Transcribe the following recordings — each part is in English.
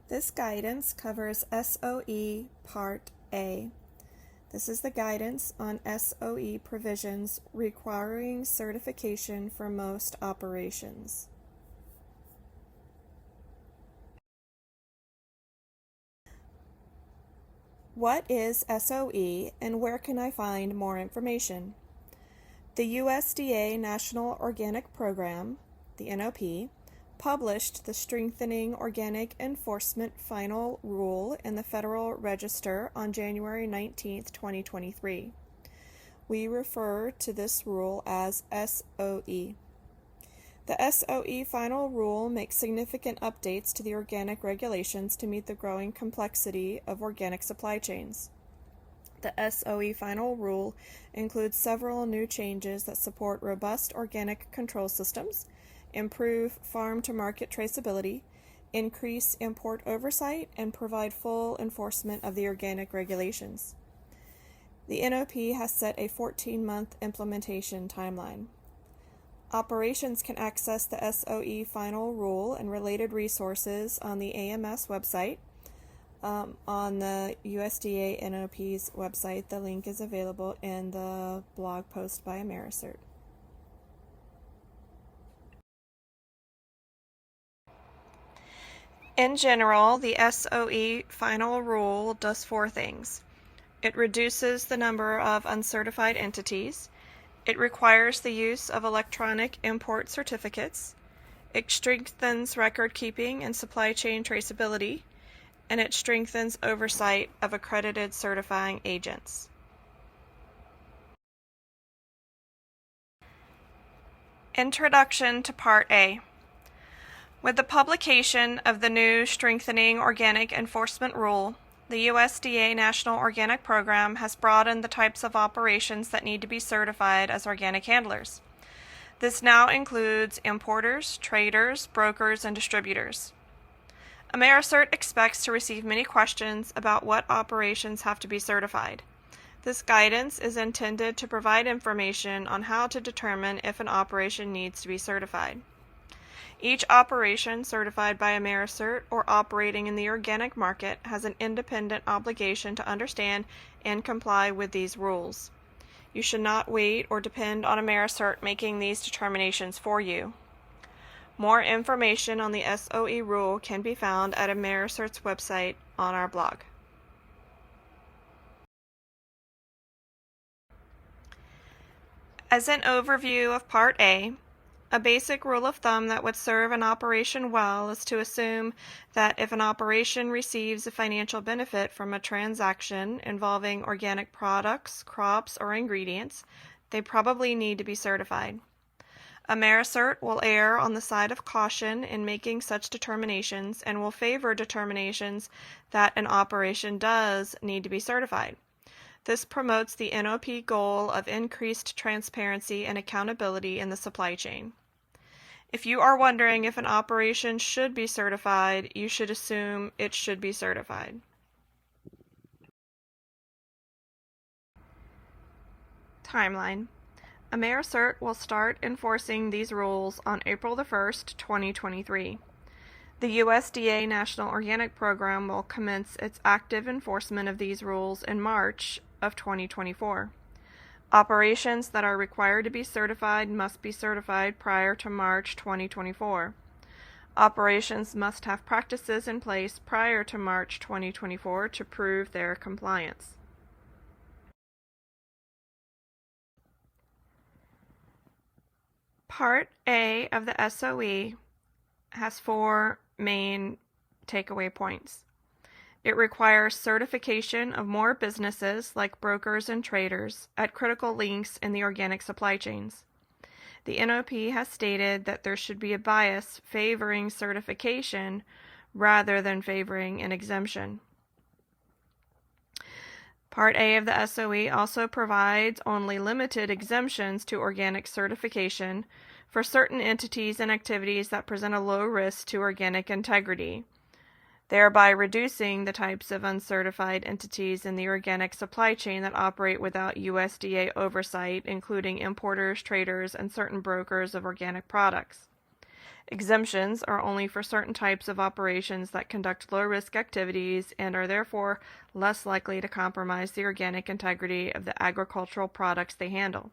This guidance covers SOE Part A. This is the guidance on SOE provisions requiring certification for most operations. What is SOE and where can I find more information? The USDA National Organic Program, the NOP, published the Strengthening Organic Enforcement Final Rule in the Federal Register on January 19, 2023. We refer to this rule as SOE. The SOE Final Rule makes significant updates to the organic regulations to meet the growing complexity of organic supply chains. The SOE Final Rule includes several new changes that support robust organic control systems, improve farm-to-market traceability, increase import oversight, and provide full enforcement of the organic regulations. The NOP has set a 14-month implementation timeline. Operations can access the SOE Final Rule and related resources on the AMS website. On the USDA NOP's website, the link is available in the blog post by Americert. In general, the SOE Final Rule does four things. It reduces the number of uncertified entities. It requires the use of electronic import certificates. It strengthens record keeping and supply chain traceability. And it strengthens oversight of accredited certifying agents. Introduction to Part A. With the publication of the new Strengthening Organic Enforcement Rule, the USDA National Organic Program has broadened the types of operations that need to be certified as organic handlers. This now includes importers, traders, brokers, and distributors. Americert expects to receive many questions about what operations have to be certified. This guidance is intended to provide information on how to determine if an operation needs to be certified. Each operation certified by Americert or operating in the organic market has an independent obligation to understand and comply with these rules. You should not wait or depend on Americert making these determinations for you. More information on the SOE rule can be found at Americert's website on our blog. As an overview of Part A, a basic rule of thumb that would serve an operation well is to assume that if an operation receives a financial benefit from a transaction involving organic products, crops, or ingredients, they probably need to be certified. Americert will err on the side of caution in making such determinations and will favor determinations that an operation does need to be certified. This promotes the NOP goal of increased transparency and accountability in the supply chain. If you are wondering if an operation should be certified, you should assume it should be certified. Timeline. Americert will start enforcing these rules on April 1st, 2023. The USDA National Organic Program will commence its active enforcement of these rules in March of 2024. Operations that are required to be certified must be certified prior to March 2024. Operations must have practices in place prior to March 2024 to prove their compliance. Part A of the SOE has four main takeaway points. It requires certification of more businesses, like brokers and traders, at critical links in the organic supply chains. The NOP has stated that there should be a bias favoring certification rather than favoring an exemption. Part A of the SOE also provides only limited exemptions to organic certification for certain entities and activities that present a low risk to organic integrity, thereby reducing the types of uncertified entities in the organic supply chain that operate without USDA oversight, including importers, traders, and certain brokers of organic products. Exemptions are only for certain types of operations that conduct low-risk activities and are therefore less likely to compromise the organic integrity of the agricultural products they handle.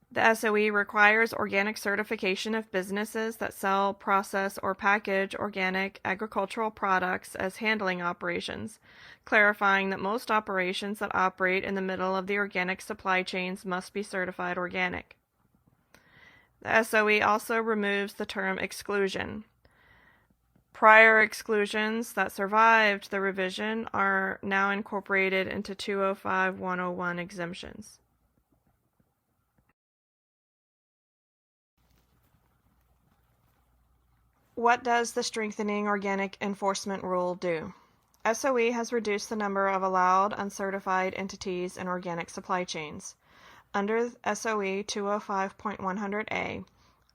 The SOE requires organic certification of businesses that sell, process, or package organic agricultural products as handling operations, clarifying that most operations that operate in the middle of the organic supply chains must be certified organic. The SOE also removes the term exclusion. Prior exclusions that survived the revision are now incorporated into 205-101 exemptions. What does the Strengthening Organic Enforcement Rule do? SOE has reduced the number of allowed uncertified entities in organic supply chains. Under SOE 205.100A,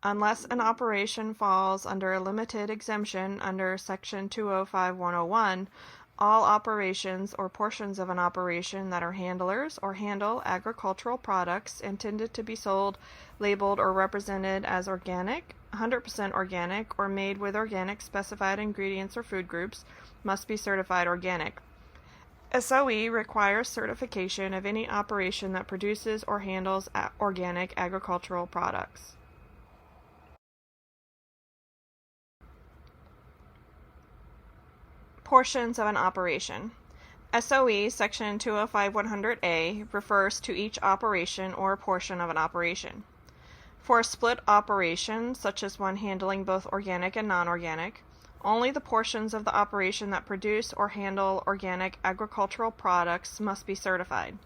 unless an operation falls under a limited exemption under Section 205-101, all operations or portions of an operation that are handlers or handle agricultural products intended to be sold, labeled, or represented as organic, 100% organic, or made with organic specified ingredients or food groups must be certified organic. SOE requires certification of any operation that produces or handles organic agricultural products. Portions of an operation. SOE Section 205-100A refers to each operation or portion of an operation. For a split operation, such as one handling both organic and non-organic, only the portions of the operation that produce or handle organic agricultural products must be certified.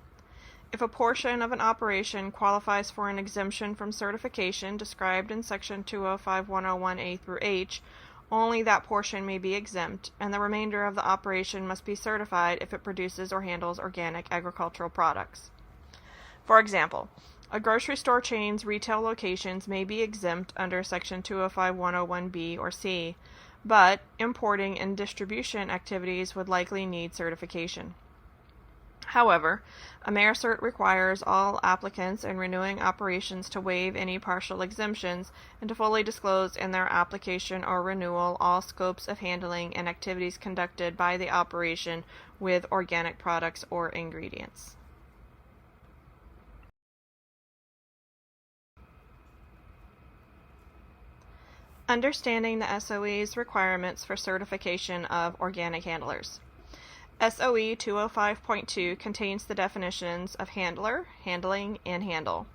If a portion of an operation qualifies for an exemption from certification described in Section 205-101A through H, only that portion may be exempt, and the remainder of the operation must be certified if it produces or handles organic agricultural products. For example, a grocery store chain's retail locations may be exempt under Section 205-101B or C, but importing and distribution activities would likely need certification. However, AmeriCert requires all applicants in renewing operations to waive any partial exemptions and to fully disclose in their application or renewal all scopes of handling and activities conducted by the operation with organic products or ingredients. Understanding the SOE's requirements for certification of organic handlers. SOE 205.2 contains the definitions of handler, handling, and handle.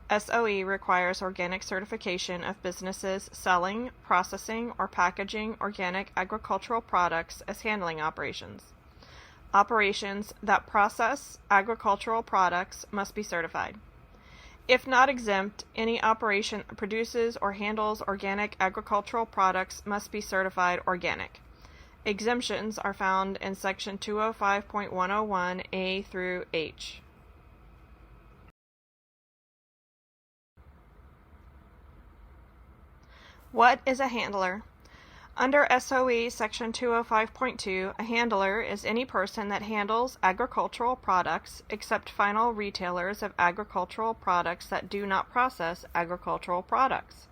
SOE requires organic certification of businesses selling, processing, or packaging organic agricultural products as handling operations. Operations that process agricultural products must be certified. If not exempt, any operation that produces or handles organic agricultural products must be certified organic. Exemptions are found in Section 205.101A through H. What is a handler? Under SOE Section 205.2, a handler is any person that handles agricultural products except final retailers of agricultural products that do not process agricultural products.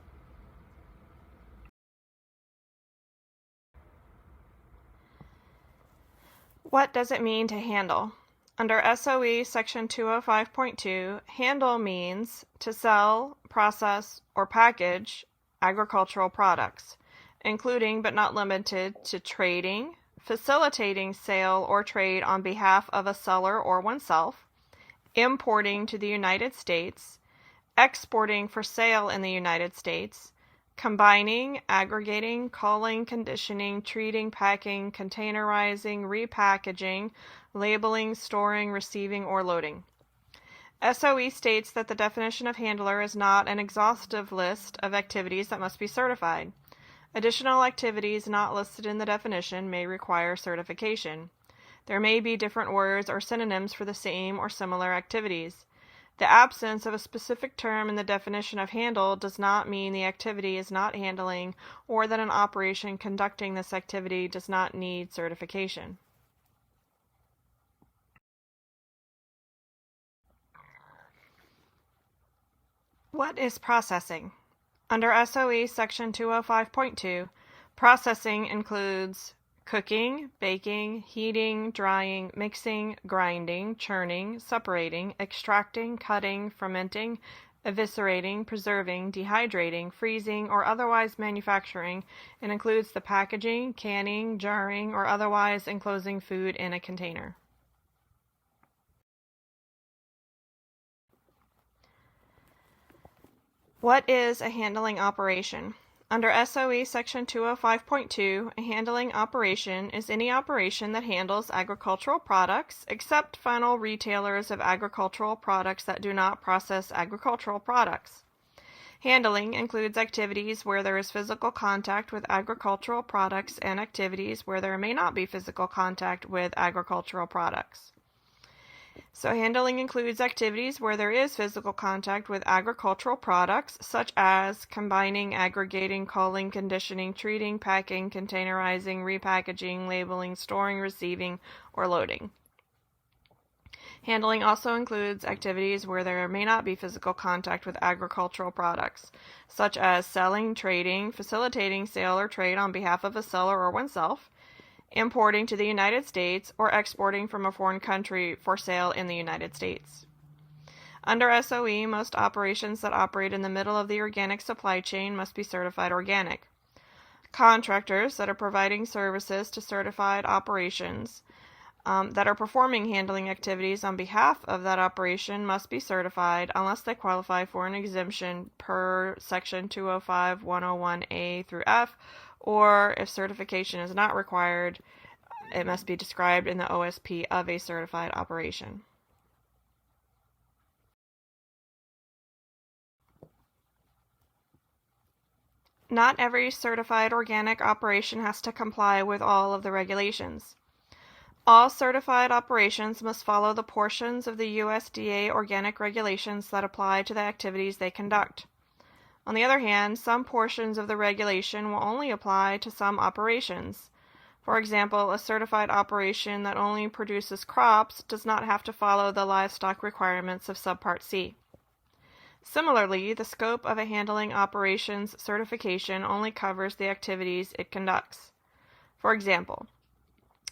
What does it mean to handle? Under SOE Section 205.2, handle means to sell, process, or package agricultural products, including but not limited to trading, facilitating sale or trade on behalf of a seller or oneself, importing to the United States, exporting for sale in the United States, combining, aggregating, culling, conditioning, treating, packing, containerizing, repackaging, labeling, storing, receiving, or loading. SOE states that the definition of handler is not an exhaustive list of activities that must be certified. Additional activities not listed in the definition may require certification. There may be different words or synonyms for the same or similar activities. The absence of a specific term in the definition of handle does not mean the activity is not handling or that an operation conducting this activity does not need certification. What is processing? Under SOE Section 205.2, processing includes cooking, baking, heating, drying, mixing, grinding, churning, separating, extracting, cutting, fermenting, eviscerating, preserving, dehydrating, freezing, or otherwise manufacturing, and includes the packaging, canning, jarring, or otherwise enclosing food in a container. What is a handling operation? Under SOE Section 205.2, a handling operation is any operation that handles agricultural products, except final retailers of agricultural products that do not process agricultural products. Handling includes activities where there is physical contact with agricultural products and activities where there may not be physical contact with agricultural products. So handling includes activities where there is physical contact with agricultural products, such as combining, aggregating, culling, conditioning, treating, packing, containerizing, repackaging, labeling, storing, receiving, or loading. Handling also includes activities where there may not be physical contact with agricultural products, such as selling, trading, facilitating sale or trade on behalf of a seller or oneself, importing to the United States, or exporting from a foreign country for sale in the United States. Under SOE, most operations that operate in the middle of the organic supply chain must be certified organic. Contractors that are providing services to certified operations that are performing handling activities on behalf of that operation must be certified unless they qualify for an exemption per Section 205-101A through F, or if certification is not required, it must be described in the OSP of a certified operation. Not every certified organic operation has to comply with all of the regulations. All certified operations must follow the portions of the USDA organic regulations that apply to the activities they conduct. On the other hand, some portions of the regulation will only apply to some operations. For example, a certified operation that only produces crops does not have to follow the livestock requirements of Subpart C. Similarly, the scope of a handling operations certification only covers the activities it conducts. For example,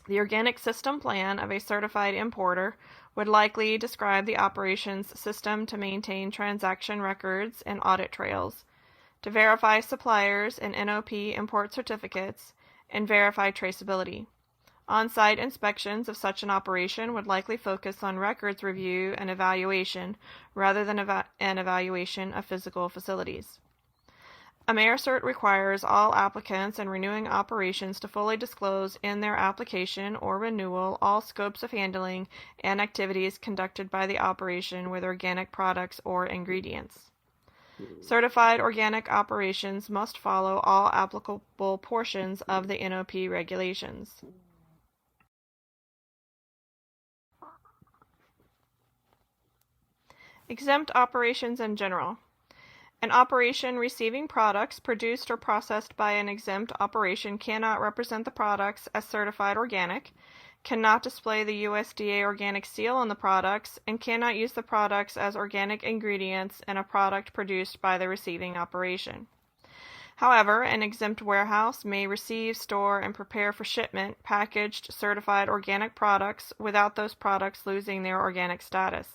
the organic system plan of a certified importer would likely describe the operations system to maintain transaction records and audit trails, to verify suppliers and NOP import certificates, and verify traceability. On-site inspections of such an operation would likely focus on records review and evaluation rather than an evaluation of physical facilities. AmeriCert requires all applicants and renewing operations to fully disclose in their application or renewal all scopes of handling and activities conducted by the operation with organic products or ingredients. Certified organic operations must follow all applicable portions of the NOP regulations. Exempt operations in general. An operation receiving products produced or processed by an exempt operation cannot represent the products as certified organic, cannot display the USDA organic seal on the products, and cannot use the products as organic ingredients in a product produced by the receiving operation. However, an exempt warehouse may receive, store, and prepare for shipment packaged certified organic products without those products losing their organic status.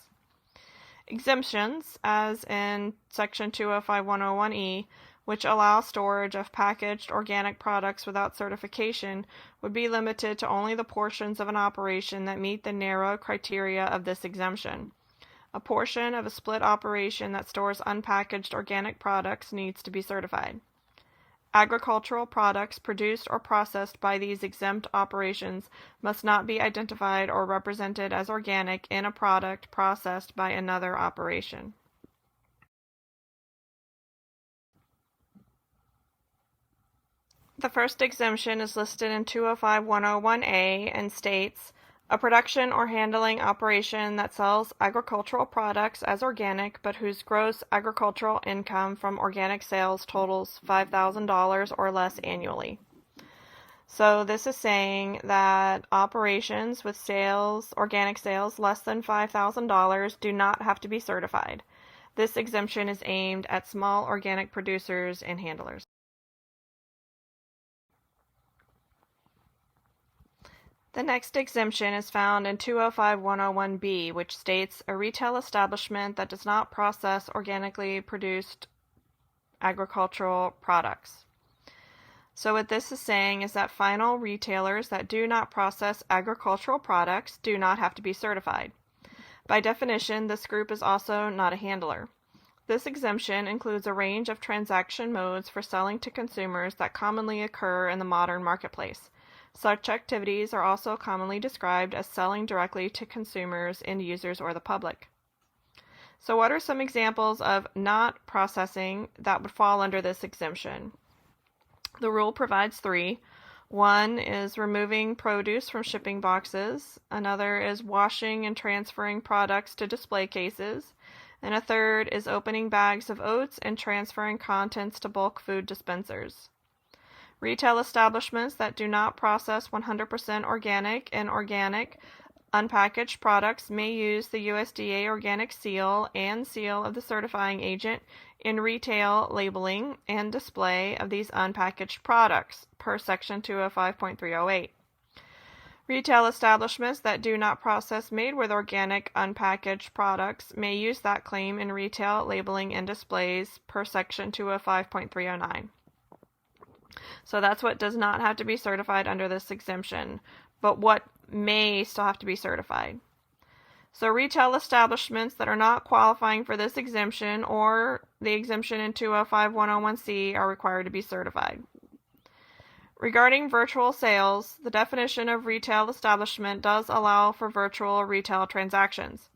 Exemptions, as in Section 205-101E, which allow storage of packaged organic products without certification, would be limited to only the portions of an operation that meet the narrow criteria of this exemption. A portion of a split operation that stores unpackaged organic products needs to be certified. Agricultural products produced or processed by these exempt operations must not be identified or represented as organic in a product processed by another operation. The first exemption is listed in 205-101A and states, a production or handling operation that sells agricultural products as organic but whose gross agricultural income from organic sales totals $5,000 or less annually. So this is saying that operations with organic sales less than $5,000 do not have to be certified. This exemption is aimed at small organic producers and handlers. The next exemption is found in 205-101B, which states a retail establishment that does not process organically produced agricultural products. So what this is saying is that final retailers that do not process agricultural products do not have to be certified. By definition, this group is also not a handler. This exemption includes a range of transaction modes for selling to consumers that commonly occur in the modern marketplace. Such activities are also commonly described as selling directly to consumers, end users, or the public. So what are some examples of not processing that would fall under this exemption? The rule provides 3. One is removing produce from shipping boxes. Another is washing and transferring products to display cases. And a third is opening bags of oats and transferring contents to bulk food dispensers. Retail establishments that do not process 100% organic and organic unpackaged products may use the USDA organic seal and seal of the certifying agent in retail labeling and display of these unpackaged products per section 205.308. Retail establishments that do not process made with organic unpackaged products may use that claim in retail labeling and displays per section 205.309. So that's what does not have to be certified under this exemption, but what may still have to be certified. So retail establishments that are not qualifying for this exemption or the exemption in 205-101C are required to be certified. Regarding virtual sales, the definition of retail establishment does allow for virtual retail transactions.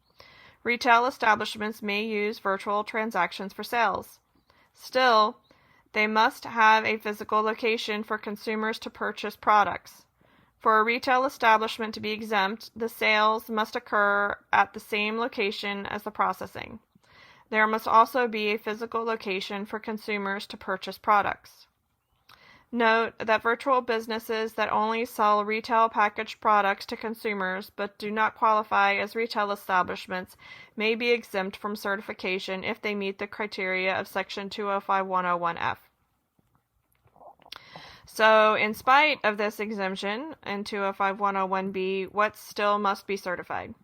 Retail establishments may use virtual transactions for sales. Still, they must have a physical location for consumers to purchase products. For a retail establishment to be exempt, the sales must occur at the same location as the processing. There must also be a physical location for consumers to purchase products. Note that virtual businesses that only sell retail packaged products to consumers but do not qualify as retail establishments may be exempt from certification if they meet the criteria of Section 205-101F. So, in spite of this exemption in 205-101B, what still must be certified?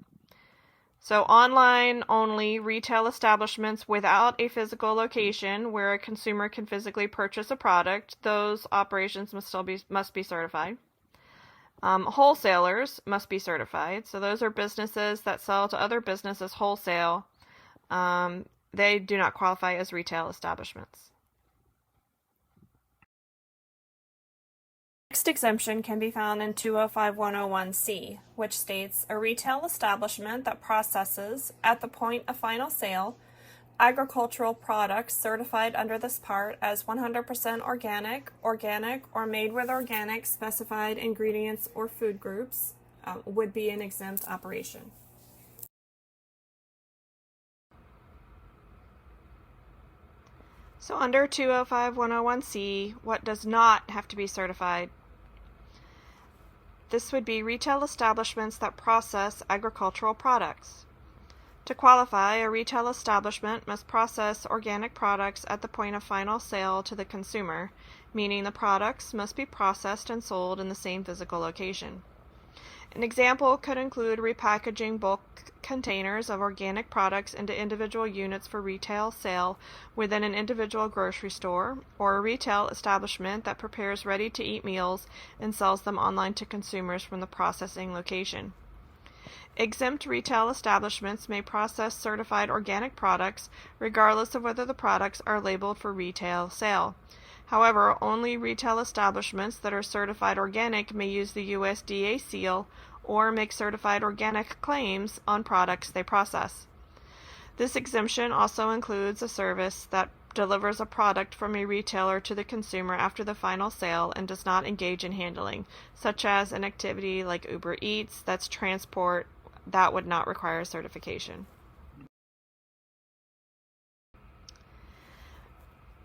So, online-only retail establishments without a physical location where a consumer can physically purchase a product, those operations must be certified. Wholesalers must be certified. So, those are businesses that sell to other businesses wholesale. They do not qualify as retail establishments. Next exemption can be found in 205-101C, which states a retail establishment that processes, at the point of final sale, agricultural products certified under this part as 100% organic, or made with organic specified ingredients or food groups would be an exempt operation. So under 205-101C, what does not have to be certified? This would be retail establishments that process agricultural products. To qualify, a retail establishment must process organic products at the point of final sale to the consumer, meaning the products must be processed and sold in the same physical location. An example could include repackaging bulk containers of organic products into individual units for retail sale within an individual grocery store, or a retail establishment that prepares ready-to-eat meals and sells them online to consumers from the processing location. Exempt retail establishments may process certified organic products regardless of whether the products are labeled for retail sale. However, only retail establishments that are certified organic may use the USDA seal or make certified organic claims on products they process. This exemption also includes a service that delivers a product from a retailer to the consumer after the final sale and does not engage in handling, such as an activity like Uber Eats that's transport that would not require certification.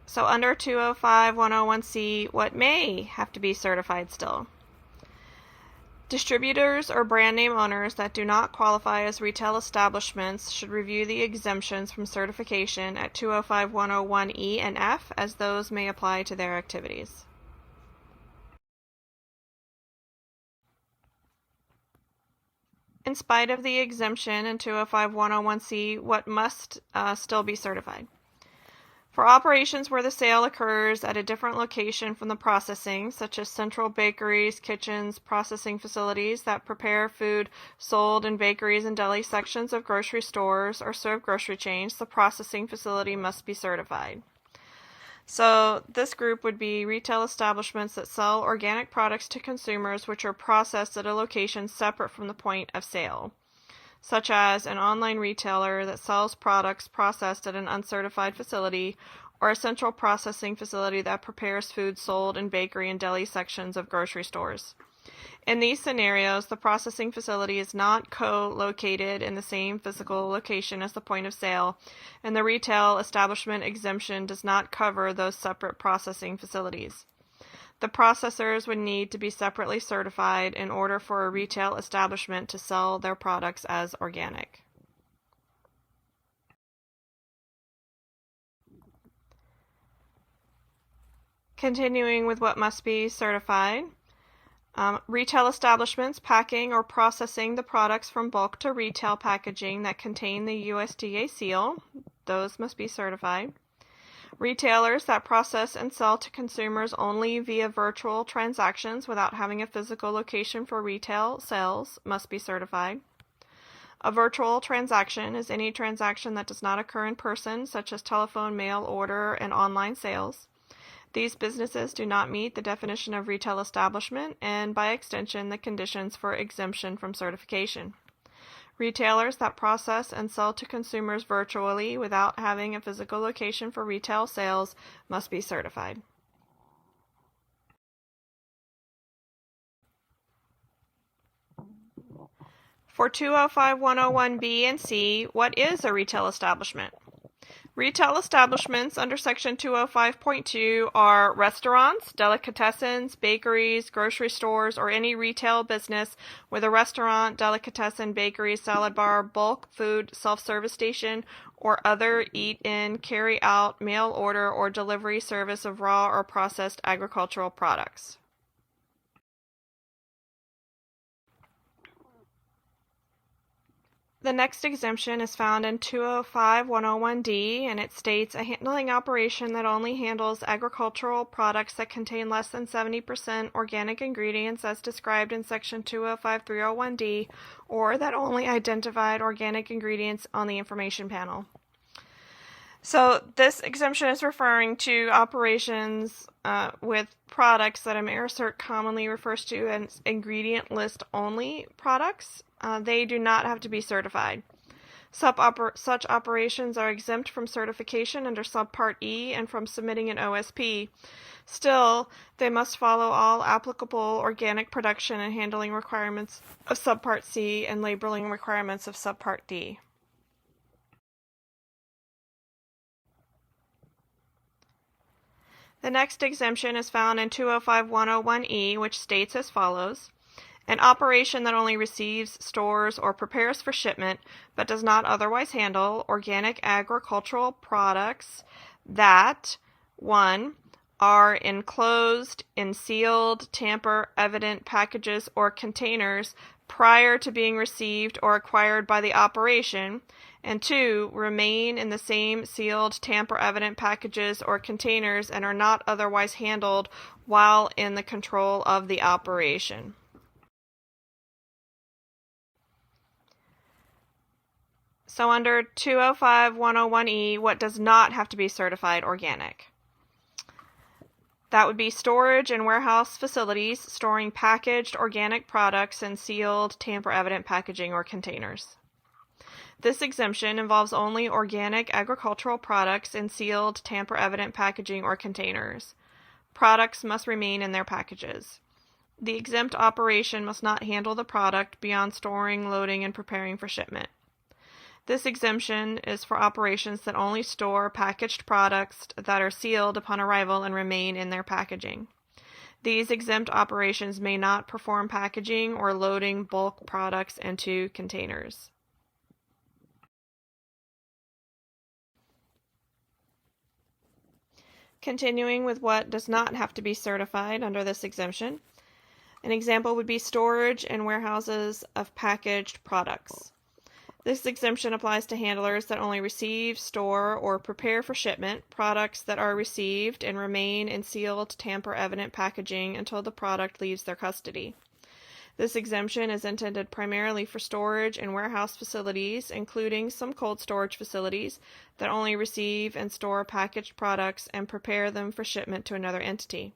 So under 205-101C, what may have to be certified still? Distributors or brand name owners that do not qualify as retail establishments should review the exemptions from certification at 205-101E and F, as those may apply to their activities. In spite of the exemption in 205-101C, what must still be certified? For operations where the sale occurs at a different location from the processing, such as central bakeries, kitchens, processing facilities that prepare food sold in bakeries and deli sections of grocery stores or serve grocery chains, the processing facility must be certified. So this group would be retail establishments that sell organic products to consumers which are processed at a location separate from the point of sale, such as an online retailer that sells products processed at an uncertified facility, or a central processing facility that prepares food sold in bakery and deli sections of grocery stores. In these scenarios, the processing facility is not co-located in the same physical location as the point of sale, and the retail establishment exemption does not cover those separate processing facilities. The processors would need to be separately certified in order for a retail establishment to sell their products as organic. Continuing with what must be certified. Retail establishments packing or processing the products from bulk to retail packaging that contain the USDA seal, those must be certified. Retailers that process and sell to consumers only via virtual transactions without having a physical location for retail sales must be certified. A virtual transaction is any transaction that does not occur in person, such as telephone, mail order, and online sales. These businesses do not meet the definition of retail establishment and, by extension, the conditions for exemption from certification. Retailers that process and sell to consumers virtually without having a physical location for retail sales must be certified. For 205-101B and C, what is a retail establishment? Retail establishments under Section 205.2 are restaurants, delicatessens, bakeries, grocery stores, or any retail business with a restaurant, delicatessen, bakery, salad bar, bulk food, self-service station, or other eat-in, carry-out, mail order, or delivery service of raw or processed agricultural products. The next exemption is found in 205-101D, and it states a handling operation that only handles agricultural products that contain less than 70% organic ingredients as described in Section 205-301D, or that only identified organic ingredients on the information panel. So this exemption is referring to operations with products that AmeriCert commonly refers to as ingredient list only products. They do not have to be certified. Such operations are exempt from certification under Subpart E and from submitting an OSP. Still, they must follow all applicable organic production and handling requirements of Subpart C and labeling requirements of Subpart D. The next exemption is found in 205-101E, which states as follows: an operation that only receives, stores, or prepares for shipment, but does not otherwise handle organic agricultural products that 1. Are enclosed in sealed, tamper-evident packages or containers prior to being received or acquired by the operation, and 2. Remain in the same sealed, tamper-evident packages or containers and are not otherwise handled while in the control of the operation. So under 205-101E, what does not have to be certified organic? That would be storage and warehouse facilities storing packaged organic products in sealed, tamper-evident packaging or containers. This exemption involves only organic agricultural products in sealed, tamper-evident packaging or containers. Products must remain in their packages. The exempt operation must not handle the product beyond storing, loading, and preparing for shipment. This exemption is for operations that only store packaged products that are sealed upon arrival and remain in their packaging. These exempt operations may not perform packaging or loading bulk products into containers. Continuing with what does not have to be certified under this exemption. An example would be storage and warehouses of packaged products. This exemption applies to handlers that only receive, store, or prepare for shipment products that are received and remain in sealed, tamper-evident packaging until the product leaves their custody. This exemption is intended primarily for storage and warehouse facilities, including some cold storage facilities that only receive and store packaged products and prepare them for shipment to another entity.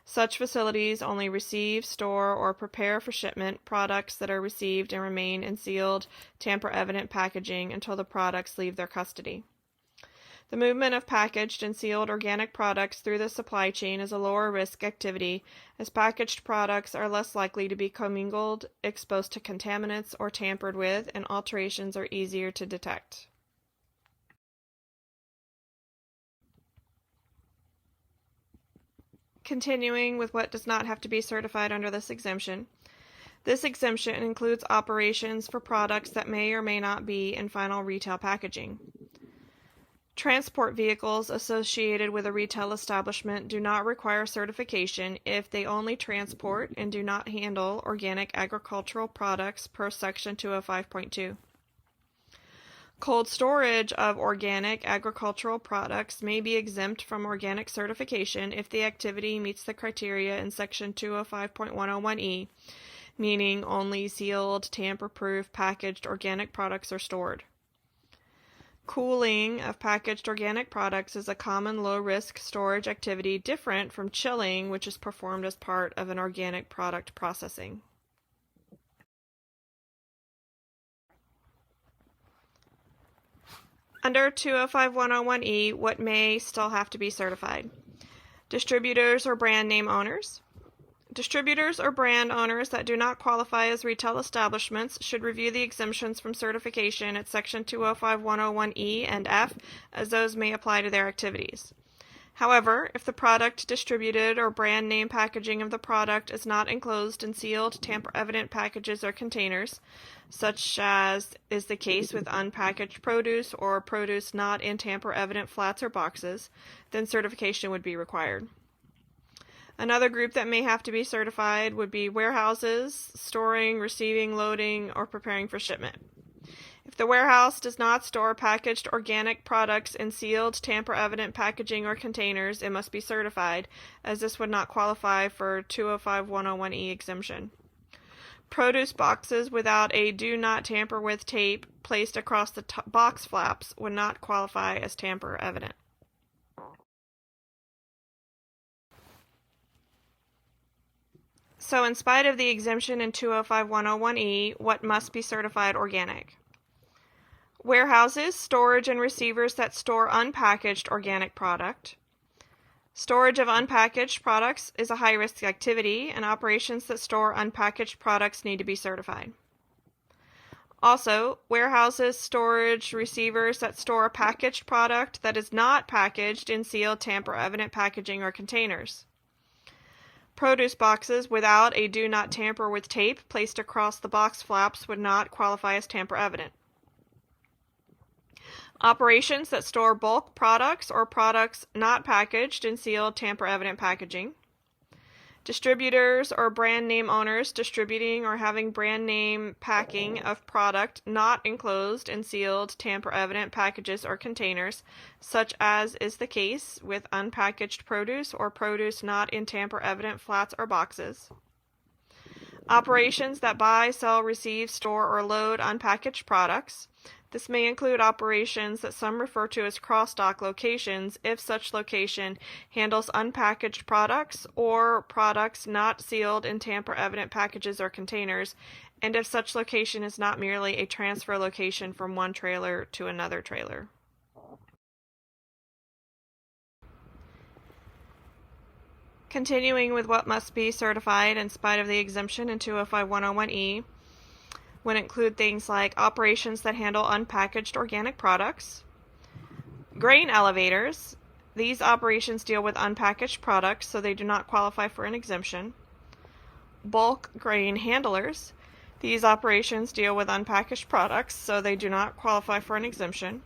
Such facilities only receive, store, or prepare for shipment products that are received and remain in sealed, tamper-evident packaging until the products leave their custody. The movement of packaged and sealed organic products through the supply chain is a lower risk activity, as packaged products are less likely to be commingled, exposed to contaminants, or tampered with, and alterations are easier to detect. Continuing with what does not have to be certified under this exemption. This exemption includes operations for products that may or may not be in final retail packaging. Transport vehicles associated with a retail establishment do not require certification if they only transport and do not handle organic agricultural products per Section 205.2. Cold storage of organic agricultural products may be exempt from organic certification if the activity meets the criteria in Section 205.101e, meaning only sealed, tamper-proof, packaged organic products are stored. Cooling of packaged organic products is a common low-risk storage activity different from chilling, which is performed as part of an organic product processing. Under 205.101e, what may still have to be certified? Distributors or brand name owners. Distributors or brand owners that do not qualify as retail establishments should review the exemptions from certification at Section 205.101e and f, as those may apply to their activities. However, if the product distributed or brand name packaging of the product is not enclosed in sealed, tamper-evident packages or containers, such as is the case with unpackaged produce or produce not in tamper-evident flats or boxes, then certification would be required. Another group that may have to be certified would be warehouses, storing, receiving, loading, or preparing for shipment. If the warehouse does not store packaged organic products in sealed, tamper-evident packaging or containers, it must be certified, as this would not qualify for 205.101e exemption. Produce boxes without a do not tamper with tape placed across the box flaps would not qualify as tamper-evident. So in spite of the exemption in 205.101e, what must be certified organic? Warehouses, storage, and receivers that store unpackaged organic product. Storage of unpackaged products is a high-risk activity, and operations that store unpackaged products need to be certified. Also, warehouses, storage, receivers that store a packaged product that is not packaged in sealed, tamper-evident packaging or containers. Produce boxes without a do not tamper with tape placed across the box flaps would not qualify as tamper-evident. Operations that store bulk products or products not packaged in sealed, tamper-evident packaging. Distributors or brand name owners distributing or having brand name packing of product not enclosed in sealed, tamper-evident packages or containers, such as is the case with unpackaged produce or produce not in tamper-evident flats or boxes. Operations that buy, sell, receive, store, or load unpackaged products. This may include operations that some refer to as cross-dock locations if such location handles unpackaged products or products not sealed in tamper-evident packages or containers, and if such location is not merely a transfer location from one trailer to another trailer. Continuing with what must be certified in spite of the exemption in 205.101e, would include things like operations that handle unpackaged organic products, grain elevators, These operations deal with unpackaged products, so they do not qualify for an exemption. Bulk grain handlers. These operations deal with unpackaged products, so they do not qualify for an exemption.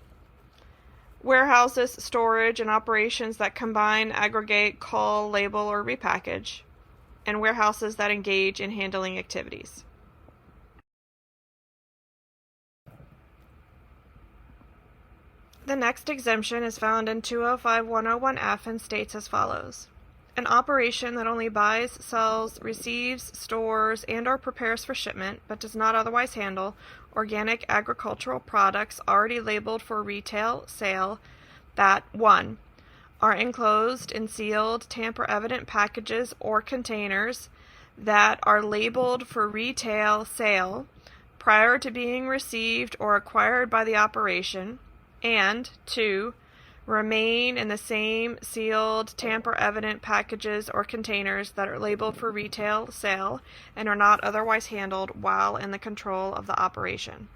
Warehouses, storage, and operations that combine, aggregate, cull, label, or repackage. And warehouses that engage in handling activities. The next exemption is found in 205-101F and states as follows. An operation that only buys, sells, receives, stores, and/or prepares for shipment, but does not otherwise handle, organic agricultural products already labeled for retail sale that 1. Are enclosed in sealed, tamper-evident packages or containers that are labeled for retail sale prior to being received or acquired by the operation, and 2. Remain in the same sealed, tamper-evident packages or containers that are labeled for retail sale and are not otherwise handled while in the control of the operation.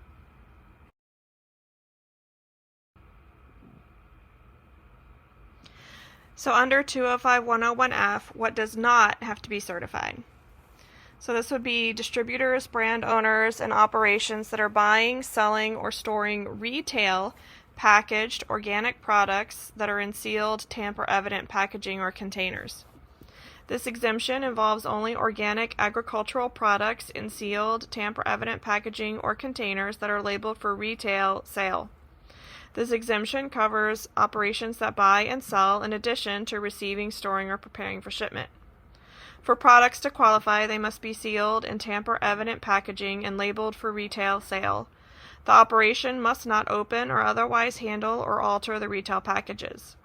So under 205-101F, what does not have to be certified? So this would be distributors, brand owners, and operations that are buying, selling, or storing retail packaged organic products that are in sealed, tamper-evident packaging or containers. This exemption involves only organic agricultural products in sealed, tamper-evident packaging or containers that are labeled for retail sale. This exemption covers operations that buy and sell in addition to receiving, storing, or preparing for shipment. For products to qualify, they must be sealed in tamper-evident packaging and labeled for retail sale. The operation must not open or otherwise handle or alter the retail packages.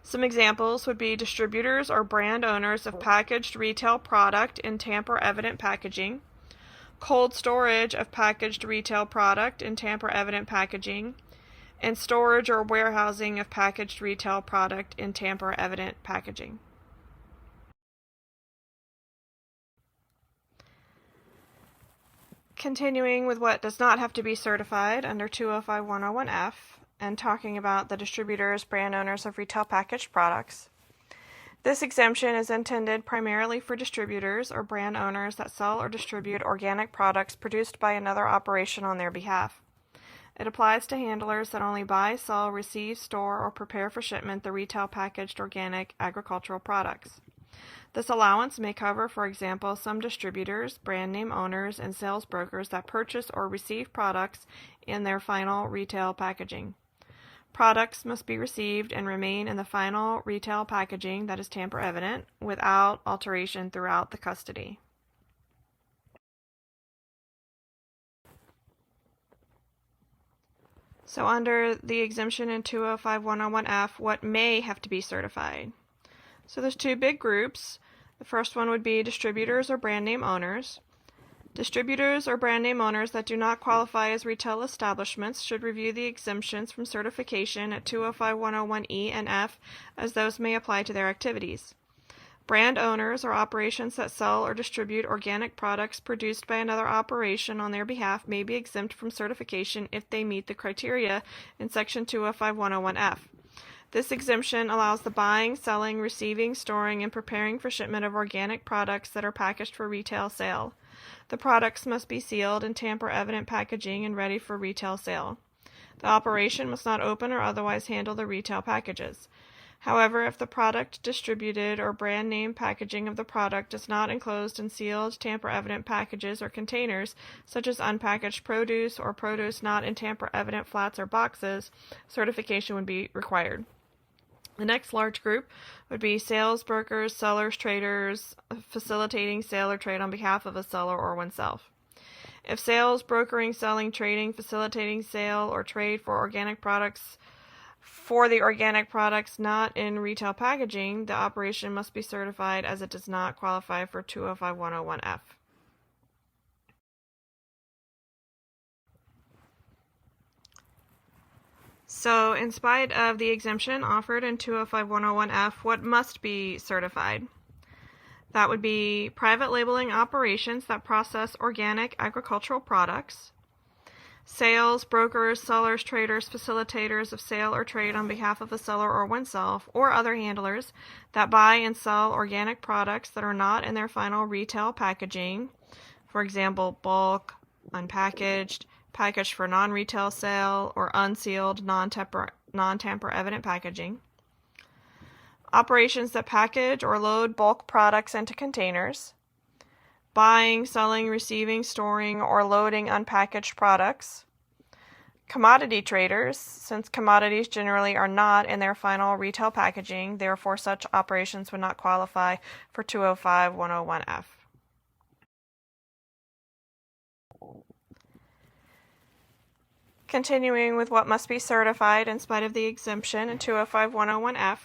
Some examples would be distributors or brand owners of packaged retail product in tamper-evident packaging, cold storage of packaged retail product in tamper-evident packaging, and storage or warehousing of packaged retail product in tamper-evident packaging. Continuing with what does not have to be certified under 205-101F and talking about the distributors, brand owners of retail packaged products. This exemption is intended primarily for distributors or brand owners that sell or distribute organic products produced by another operation on their behalf. It applies to handlers that only buy, sell, receive, store, or prepare for shipment the retail packaged organic agricultural products. This allowance may cover, for example, some distributors, brand name owners, and sales brokers that purchase or receive products in their final retail packaging. Products must be received and remain in the final retail packaging that is tamper-evident without alteration throughout the custody. So under the exemption in 205-101F, what may have to be certified? So there's two big groups. The first one would be distributors or brand name owners. Distributors or brand name owners that do not qualify as retail establishments should review the exemptions from certification at 205-101E and F, as those may apply to their activities. Brand owners are operations that sell or distribute organic products produced by another operation on their behalf may be exempt from certification if they meet the criteria in Section 205-101F. This exemption allows the buying, selling, receiving, storing, and preparing for shipment of organic products that are packaged for retail sale. The products must be sealed in tamper-evident packaging and ready for retail sale. The operation must not open or otherwise handle the retail packages. However, if the product distributed or brand name packaging of the product is not enclosed in sealed, tamper-evident packages or containers, such as unpackaged produce or produce not in tamper-evident flats or boxes, certification would be required. The next large group would be sales brokers, sellers, traders, facilitating sale or trade on behalf of a seller or oneself. If sales, brokering, selling, trading, facilitating sale or trade for organic products not in retail packaging, the operation must be certified as it does not qualify for 205-101F. So, in spite of the exemption offered in 205-101F, what must be certified? That would be private labeling operations that process organic agricultural products, sales, brokers, sellers, traders, facilitators of sale or trade on behalf of a seller or oneself, or other handlers that buy and sell organic products that are not in their final retail packaging, for example, bulk, unpackaged, packaged for non-retail sale, or unsealed, non-tamper evident packaging. Operations that package or load bulk products into containers. Buying, selling, receiving, storing, or loading unpackaged products. Commodity traders, since commodities generally are not in their final retail packaging, therefore such operations would not qualify for 205-101F. Continuing with what must be certified in spite of the exemption in 205-101F,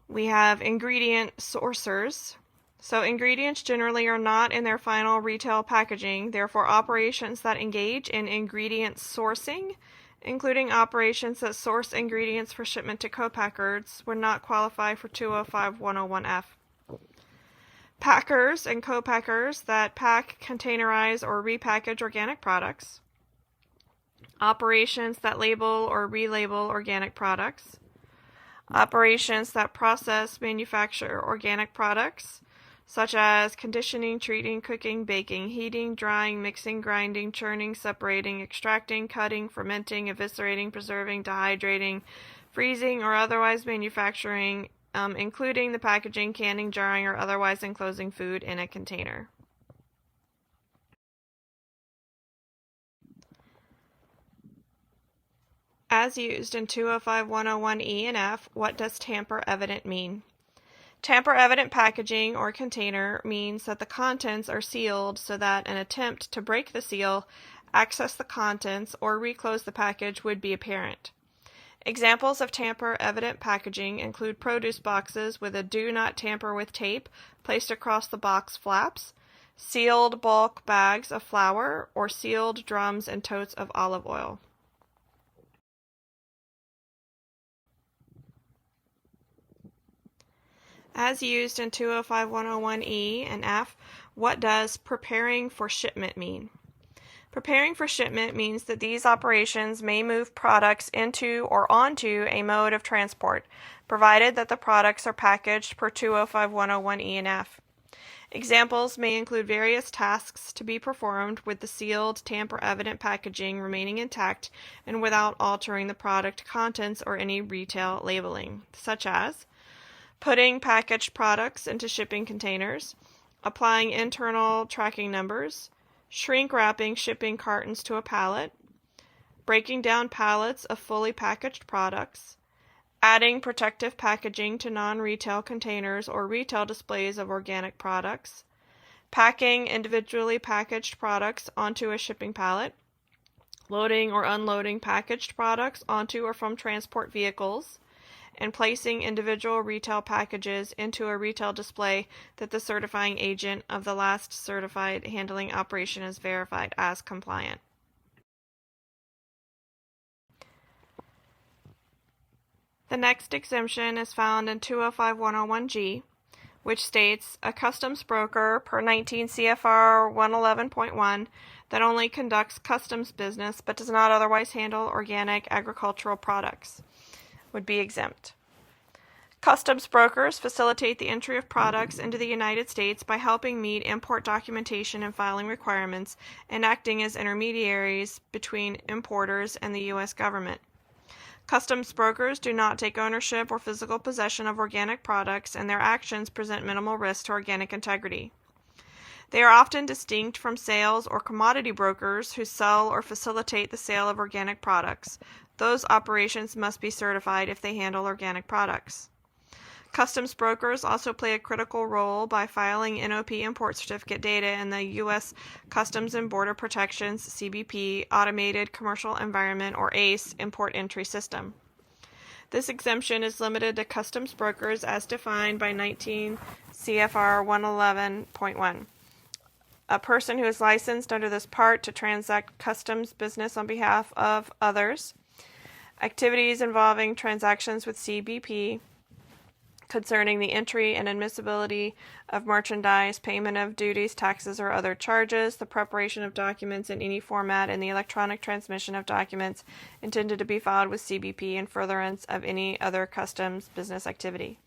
we have ingredient sourcers. So ingredients generally are not in their final retail packaging, therefore operations that engage in ingredient sourcing, including operations that source ingredients for shipment to co-packers, would not qualify for 205-101F. Packers and co-packers that pack, containerize, or repackage organic products. Operations that label or relabel organic products. Operations that process, manufacture organic products, such as conditioning, treating, cooking, baking, heating, drying, mixing, grinding, churning, separating, extracting, cutting, fermenting, eviscerating, preserving, dehydrating, freezing, or otherwise manufacturing, including the packaging, canning, jarring, or otherwise enclosing food in a container. As used in 205-101E and F, what does tamper evident mean? Tamper evident packaging or container means that the contents are sealed so that an attempt to break the seal, access the contents, or reclose the package would be apparent. Examples of tamper evident packaging include produce boxes with a "do not tamper with" tape placed across the box flaps, sealed bulk bags of flour, or sealed drums and totes of olive oil. As used in 205-101E and F, what does preparing for shipment mean? Preparing for shipment means that these operations may move products into or onto a mode of transport, provided that the products are packaged per 205-101E and F. Examples may include various tasks to be performed with the sealed, tamper-evident packaging remaining intact and without altering the product contents or any retail labeling, such as putting packaged products into shipping containers, applying internal tracking numbers, shrink-wrapping shipping cartons to a pallet, breaking down pallets of fully packaged products, adding protective packaging to non-retail containers or retail displays of organic products, packing individually packaged products onto a shipping pallet, loading or unloading packaged products onto or from transport vehicles, and placing individual retail packages into a retail display that the certifying agent of the last certified handling operation is verified as compliant. The next exemption is found in 205-101G, which states a customs broker per 19 CFR 111.1 that only conducts customs business but does not otherwise handle organic agricultural products would be exempt. Customs brokers facilitate the entry of products into the United States by helping meet import documentation and filing requirements and acting as intermediaries between importers and the U.S. government. Customs brokers do not take ownership or physical possession of organic products, and their actions present minimal risk to organic integrity. They are often distinct from sales or commodity brokers who sell or facilitate the sale of organic products. Those operations must be certified if they handle organic products. Customs brokers also play a critical role by filing NOP import certificate data in the U.S. Customs and Border Protection's CBP Automated Commercial Environment or ACE import entry system. This exemption is limited to customs brokers as defined by 19 CFR 111.1. A person who is licensed under this part to transact customs business on behalf of others, activities involving transactions with CBP, concerning the entry and admissibility of merchandise, payment of duties, taxes, or other charges, the preparation of documents in any format, and the electronic transmission of documents intended to be filed with CBP in furtherance of any other customs business activity.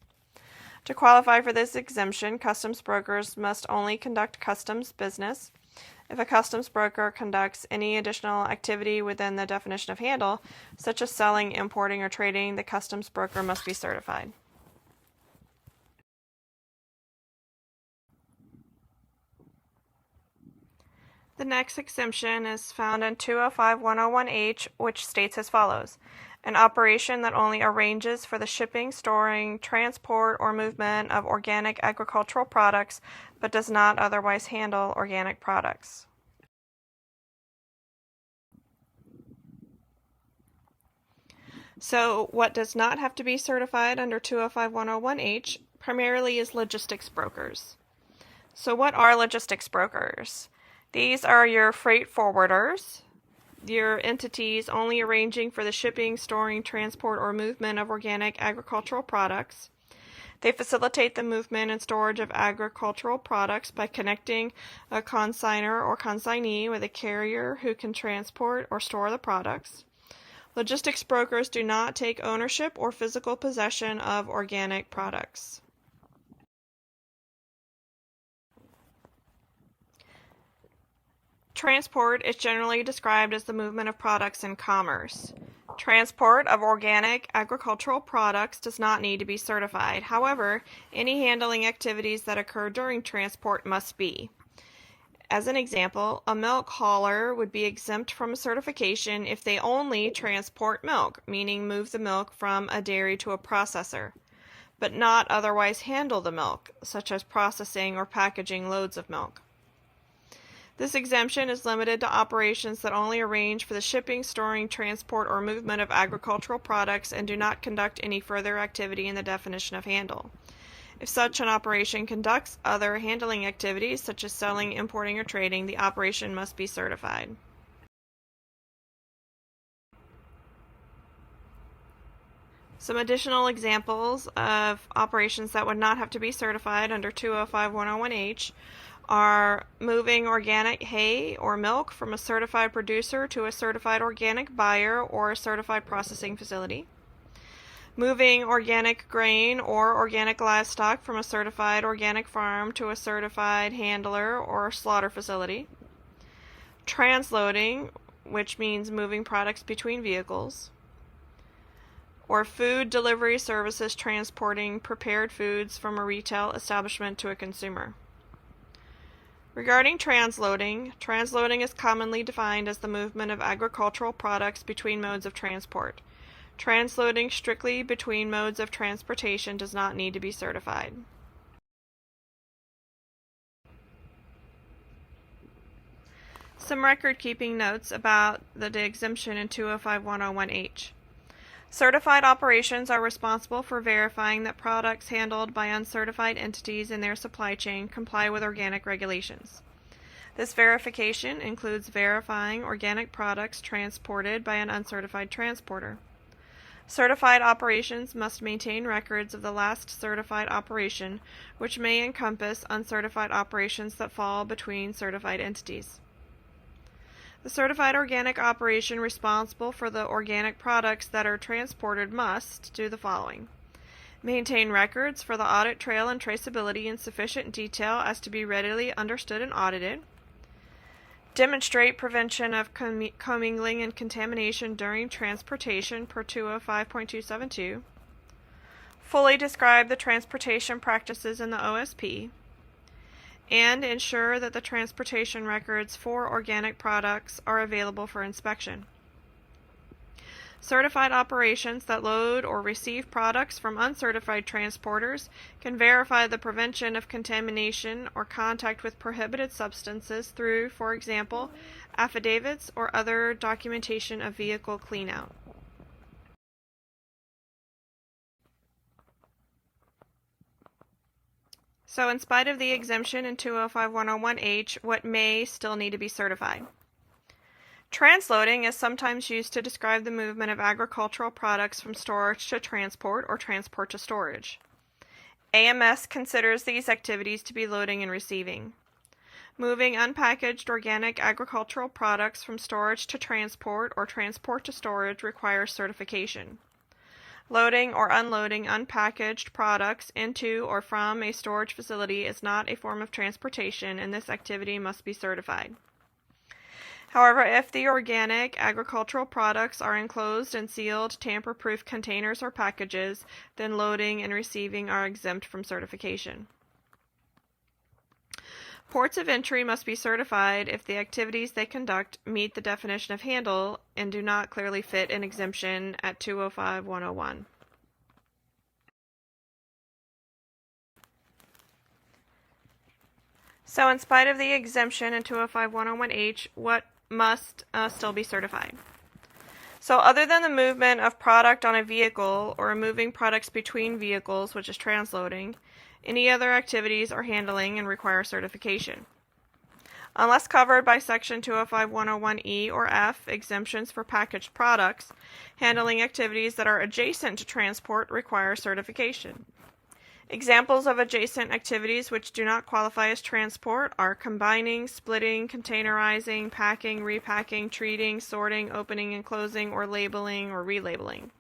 To qualify for this exemption, customs brokers must only conduct customs business. If a customs broker conducts any additional activity within the definition of handle, such as selling, importing, or trading, the customs broker must be certified. The next exemption is found in 205-101H, which states as follows: an operation that only arranges for the shipping, storing, transport, or movement of organic agricultural products, but does not otherwise handle organic products. So, what does not have to be certified under 205-101H primarily is logistics brokers. So, what are logistics brokers? These are your freight forwarders, your entities only arranging for the shipping, storing, transport, or movement of organic agricultural products. They facilitate the movement and storage of agricultural products by connecting a consignor or consignee with a carrier who can transport or store the products. Logistics brokers do not take ownership or physical possession of organic products. Transport is generally described as the movement of products in commerce. Transport of organic agricultural products does not need to be certified. However, any handling activities that occur during transport must be. As an example, a milk hauler would be exempt from a certification if they only transport milk, meaning move the milk from a dairy to a processor, but not otherwise handle the milk, such as processing or packaging loads of milk. This exemption is limited to operations that only arrange for the shipping, storing, transport, or movement of agricultural products and do not conduct any further activity in the definition of handle. If such an operation conducts other handling activities, such as selling, importing, or trading, the operation must be certified. Some additional examples of operations that would not have to be certified under 205-101H are moving organic hay or milk from a certified producer to a certified organic buyer or a certified processing facility, moving organic grain or organic livestock from a certified organic farm to a certified handler or slaughter facility, transloading, which means moving products between vehicles, or food delivery services transporting prepared foods from a retail establishment to a consumer. Regarding transloading is commonly defined as the movement of agricultural products between modes of transport. Transloading strictly between modes of transportation does not need to be certified. Some record-keeping notes about the exemption in 205-101H. Certified operations are responsible for verifying that products handled by uncertified entities in their supply chain comply with organic regulations. This verification includes verifying organic products transported by an uncertified transporter. Certified operations must maintain records of the last certified operation, which may encompass uncertified operations that fall between certified entities. The certified organic operation responsible for the organic products that are transported must do the following: maintain records for the audit trail and traceability in sufficient detail as to be readily understood and audited, demonstrate prevention of commingling and contamination during transportation per 205.272, fully describe the transportation practices in the OSP, and ensure that the transportation records for organic products are available for inspection. Certified operations that load or receive products from uncertified transporters can verify the prevention of contamination or contact with prohibited substances through, for example, affidavits or other documentation of vehicle cleanout. So in spite of the exemption in 205-101H, what may still need to be certified? Transloading is sometimes used to describe the movement of agricultural products from storage to transport or transport to storage. AMS considers these activities to be loading and receiving. Moving unpackaged organic agricultural products from storage to transport or transport to storage requires certification. Loading or unloading unpackaged products into or from a storage facility is not a form of transportation, and this activity must be certified. However, if the organic agricultural products are enclosed and sealed, tamper-proof containers or packages, then loading and receiving are exempt from certification. Ports of entry must be certified if the activities they conduct meet the definition of handle and do not clearly fit an exemption at 205-101. So in spite of the exemption in 205-101H, what must still be certified? So other than the movement of product on a vehicle or moving products between vehicles, which is transloading, any other activities are handling and require certification. Unless covered by Section 205-101E or F, exemptions for packaged products, handling activities that are adjacent to transport require certification. Examples of adjacent activities which do not qualify as transport are combining, splitting, containerizing, packing, repacking, treating, sorting, opening and closing, or labeling or relabeling.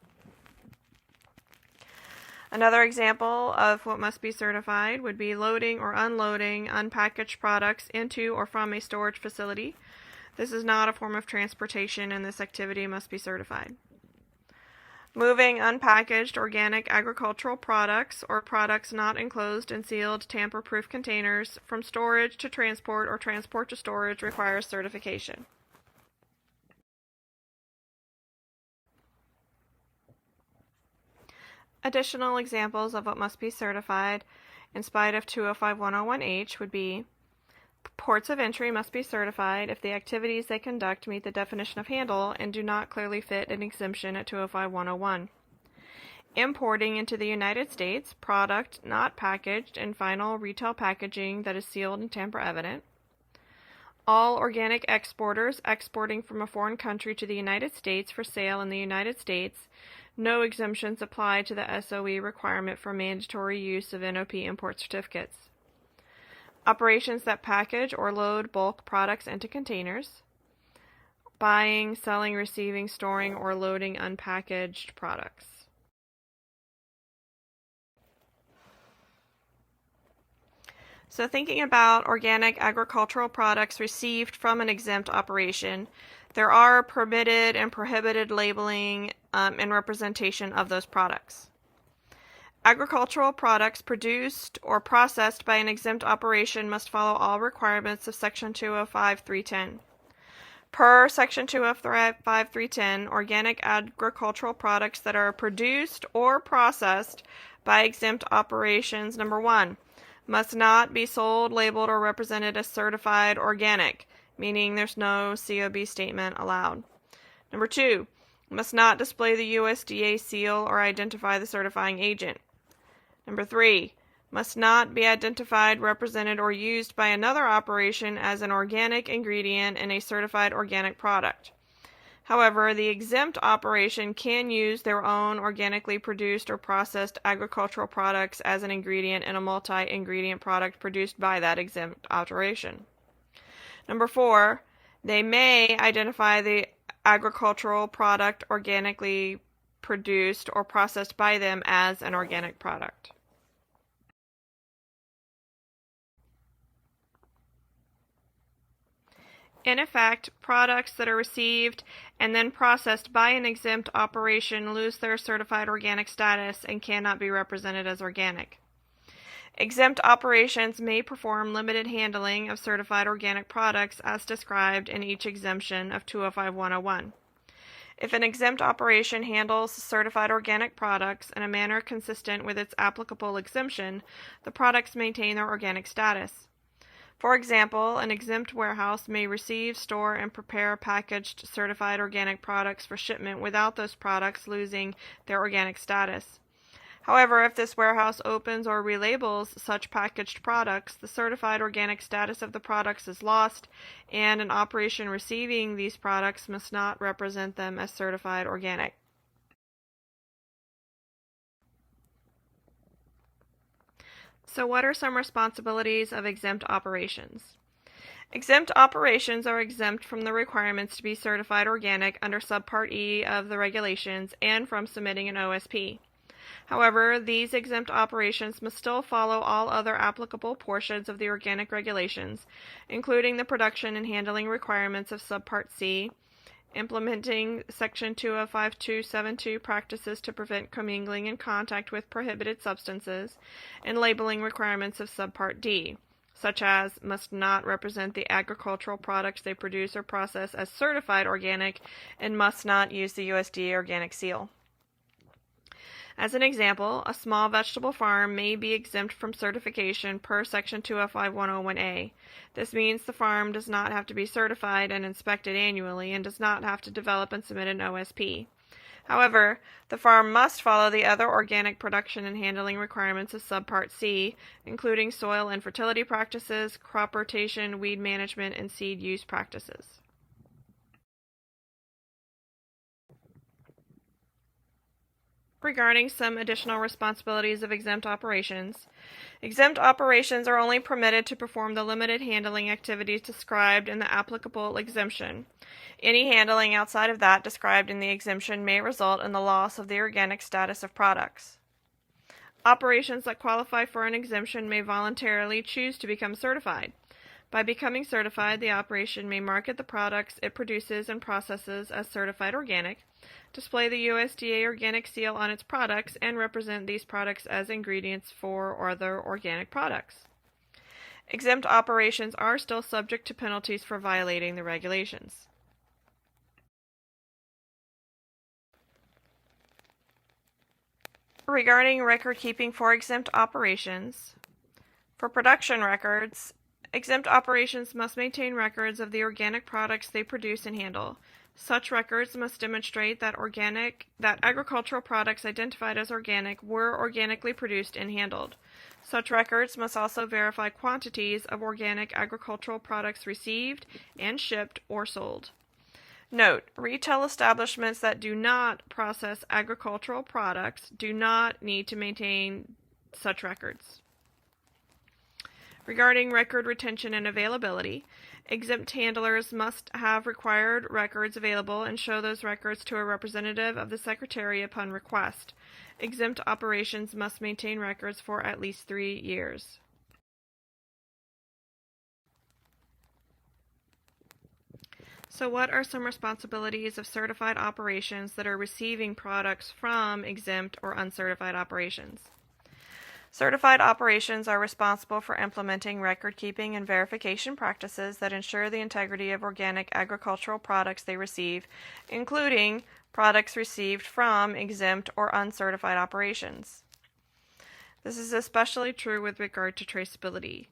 Another example of what must be certified would be loading or unloading unpackaged products into or from a storage facility. This is not a form of transportation, and this activity must be certified. Moving unpackaged organic agricultural products or products not enclosed in sealed tamper-proof containers from storage to transport or transport to storage requires certification. Additional examples of what must be certified in spite of 205-101H would be: ports of entry must be certified if the activities they conduct meet the definition of handle and do not clearly fit an exemption at 205-101. Importing into the United States product not packaged in final retail packaging that is sealed and tamper evident. All organic exporters exporting from a foreign country to the United States for sale in the United States. No exemptions apply to the SOE requirement for mandatory use of NOP import certificates. Operations that package or load bulk products into containers. Buying, selling, receiving, storing, or loading unpackaged products. So thinking about organic agricultural products received from an exempt operation, there are permitted and prohibited labeling and representation of those products. Agricultural products produced or processed by an exempt operation must follow all requirements of Section 205-310. Per Section 205-310, organic agricultural products that are produced or processed by exempt operations, number 1, must not be sold, labeled, or represented as certified organic, meaning there's no COB statement allowed. Number 2, must not display the USDA seal or identify the certifying agent. Number 3, must not be identified, represented, or used by another operation as an organic ingredient in a certified organic product. However, the exempt operation can use their own organically produced or processed agricultural products as an ingredient in a multi-ingredient product produced by that exempt operation. Number 4, they may identify the agricultural product organically produced or processed by them as an organic product. In effect, products that are received and then processed by an exempt operation lose their certified organic status and cannot be represented as organic. Exempt operations may perform limited handling of certified organic products as described in each exemption of 205-101. If an exempt operation handles certified organic products in a manner consistent with its applicable exemption, the products maintain their organic status. For example, an exempt warehouse may receive, store, and prepare packaged certified organic products for shipment without those products losing their organic status. However, if this warehouse opens or relabels such packaged products, the certified organic status of the products is lost, and an operation receiving these products must not represent them as certified organic. So what are some responsibilities of exempt operations? Exempt operations are exempt from the requirements to be certified organic under Subpart E of the regulations and from submitting an OSP. However, these exempt operations must still follow all other applicable portions of the organic regulations, including the production and handling requirements of Subpart C, implementing Section 205.272 practices to prevent commingling and contact with prohibited substances, and labeling requirements of Subpart D, such as must not represent the agricultural products they produce or process as certified organic and must not use the USDA organic seal. As an example, a small vegetable farm may be exempt from certification per Section 205.101A. This means the farm does not have to be certified and inspected annually and does not have to develop and submit an OSP. However, the farm must follow the other organic production and handling requirements of Subpart C, including soil and fertility practices, crop rotation, weed management, and seed use practices. Regarding some additional responsibilities of exempt operations are only permitted to perform the limited handling activities described in the applicable exemption. Any handling outside of that described in the exemption may result in the loss of the organic status of products. Operations that qualify for an exemption may voluntarily choose to become certified. By becoming certified, the operation may market the products it produces and processes as certified organic, display the USDA organic seal on its products, and represent these products as ingredients for other organic products. Exempt operations are still subject to penalties for violating the regulations. Regarding record keeping for exempt operations, for production records, exempt operations must maintain records of the organic products they produce and handle. Such records must demonstrate that agricultural products identified as organic were organically produced and handled. Such records must also verify quantities of organic agricultural products received and shipped or sold. Note, retail establishments that do not process agricultural products do not need to maintain such records. Regarding record retention and availability, exempt handlers must have required records available and show those records to a representative of the Secretary upon request. Exempt operations must maintain records for at least 3 years. So what are some responsibilities of certified operations that are receiving products from exempt or uncertified operations? Certified operations are responsible for implementing record-keeping and verification practices that ensure the integrity of organic agricultural products they receive, including products received from exempt or uncertified operations. This is especially true with regard to traceability.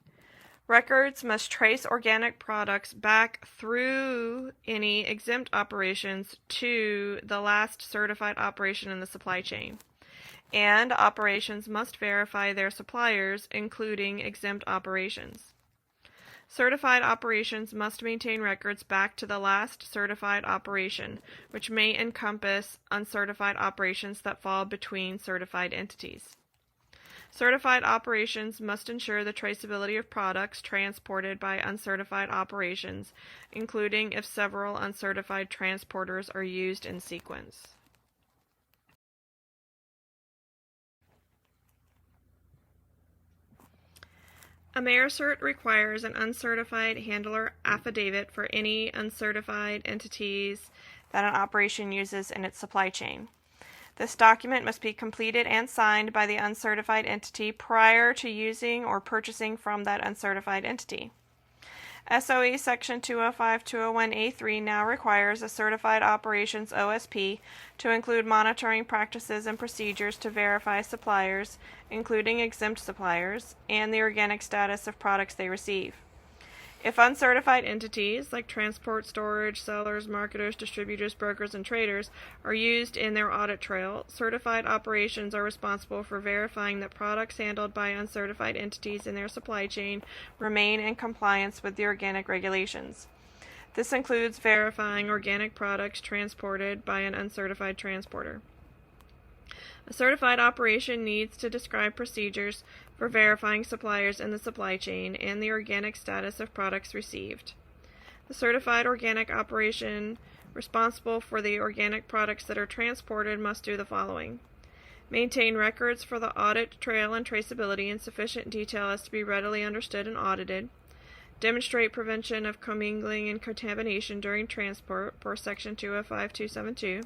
Records must trace organic products back through any exempt operations to the last certified operation in the supply chain. And operations must verify their suppliers, including exempt operations. Certified operations must maintain records back to the last certified operation, which may encompass uncertified operations that fall between certified entities. Certified operations must ensure the traceability of products transported by uncertified operations, including if several uncertified transporters are used in sequence. AmeriCert requires an uncertified handler affidavit for any uncertified entities that an operation uses in its supply chain. This document must be completed and signed by the uncertified entity prior to using or purchasing from that uncertified entity. SOE Section 205.201A3 now requires a certified operations OSP to include monitoring practices and procedures to verify suppliers, including exempt suppliers, and the organic status of products they receive. If uncertified entities, like transport, storage, sellers, marketers, distributors, brokers, and traders, are used in their audit trail, certified operations are responsible for verifying that products handled by uncertified entities in their supply chain remain in compliance with the organic regulations. This includes verifying organic products transported by an uncertified transporter. A certified operation needs to describe procedures for verifying suppliers in the supply chain and the organic status of products received. The certified organic operation responsible for the organic products that are transported must do the following: maintain records for the audit trail and traceability in sufficient detail as to be readily understood and audited, demonstrate prevention of commingling and contamination during transport per Section 205-272,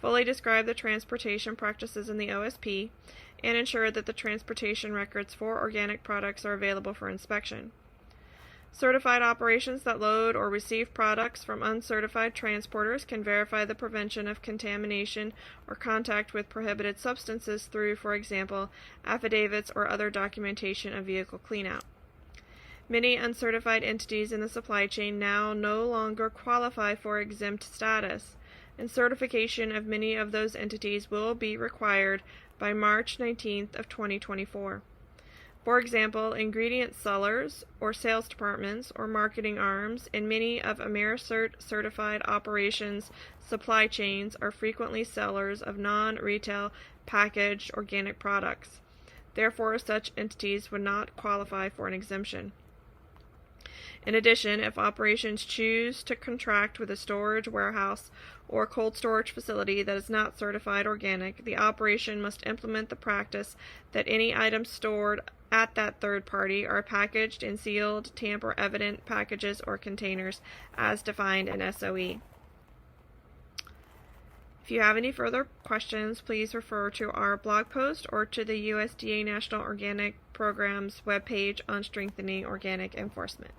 fully describe the transportation practices in the OSP, and ensure that the transportation records for organic products are available for inspection. Certified operations that load or receive products from uncertified transporters can verify the prevention of contamination or contact with prohibited substances through, for example, affidavits or other documentation of vehicle cleanout. Many uncertified entities in the supply chain now no longer qualify for exempt status, and certification of many of those entities will be required by March 19th of 2024. For example, ingredient sellers or sales departments or marketing arms in many of AmeriCert certified operations supply chains are frequently sellers of non-retail packaged organic products. Therefore, such entities would not qualify for an exemption. In addition, if operations choose to contract with a storage warehouse or cold storage facility that is not certified organic, the operation must implement the practice that any items stored at that third party are packaged in sealed, tamper-evident packages or containers as defined in SOE. If you have any further questions, please refer to our blog post or to the USDA National Organic Program's webpage on strengthening organic enforcement.